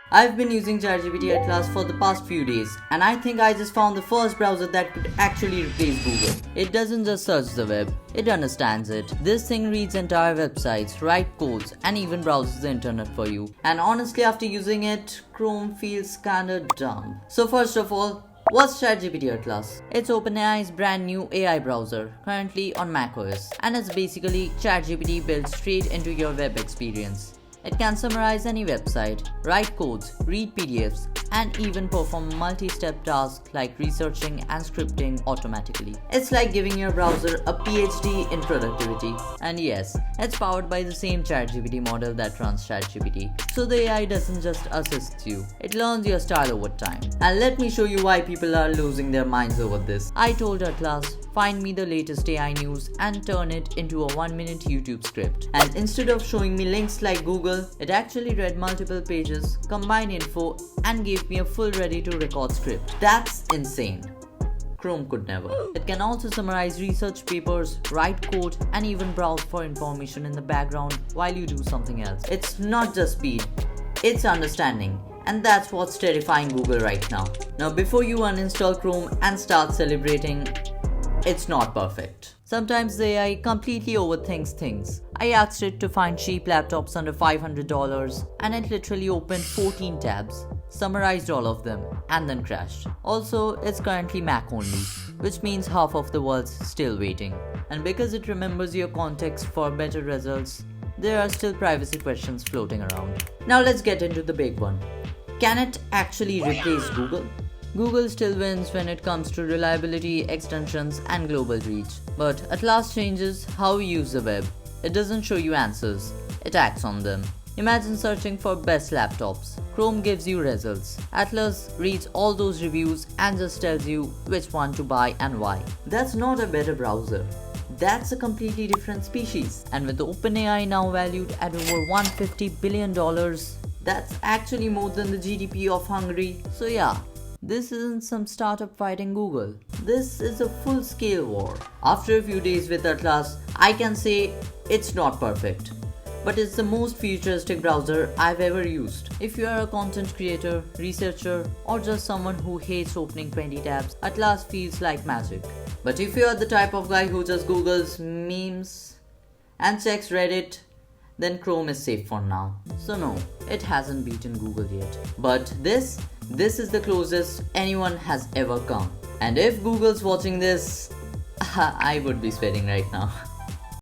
I've been using ChatGPT Atlas for the past few days, and I think I just found the first browser that could actually replace Google. It doesn't just search the web, it understands it. This thing reads entire websites, writes codes, and even browses the internet for you. And honestly, after using it, Chrome feels kinda dumb. So first of all, what's ChatGPT Atlas? It's OpenAI's brand new AI browser, currently on macOS, and it's basically ChatGPT built straight into your web experience. It can summarize any website, write codes, read PDFs, and even perform multi-step tasks like researching and scripting automatically. It's like giving your browser a PhD in productivity. And yes, it's powered by the same ChatGPT model that runs ChatGPT. So the AI doesn't just assist you, it learns your style over time. And let me show you why people are losing their minds over this. I told Atlas, find me the latest AI news and turn it into a 1-minute YouTube script. And instead of showing me links like Google, it actually read multiple pages, combined info, and gave me a full ready-to-record script. That's insane. Chrome could never. It can also summarize research papers, write code, and even browse for information in the background while you do something else. It's not just speed, it's understanding. And that's what's terrifying Google right now. Now before you uninstall Chrome and start celebrating, it's not perfect. Sometimes the AI completely overthinks things. I asked it to find cheap laptops under $500 and it literally opened 14 tabs, summarized all of them, and then crashed. Also, it's currently Mac only, which means half of the world's still waiting. And because it remembers your context for better results, there are still privacy questions floating around. Now let's get into the big one. Can it actually replace Google? Google still wins when it comes to reliability, extensions, and global reach. But Atlas changes how we use the web. It doesn't show you answers, it acts on them. Imagine searching for best laptops. Chrome gives you results. Atlas reads all those reviews and just tells you which one to buy and why. That's not a better browser. That's a completely different species. And with OpenAI now valued at over $150 billion, that's actually more than the GDP of Hungary. So yeah, this isn't some startup fighting Google. This is a full-scale war. After a few days with Atlas, I can say it's not perfect, but it's the most futuristic browser I've ever used. If you are a content creator, researcher, or just someone who hates opening 20 tabs, Atlas feels like magic. But if you are the type of guy who just Googles memes and checks Reddit, then Chrome is safe for now. So no, it hasn't beaten Google yet. But this is the closest anyone has ever come. And if Google's watching this, I would be sweating right now.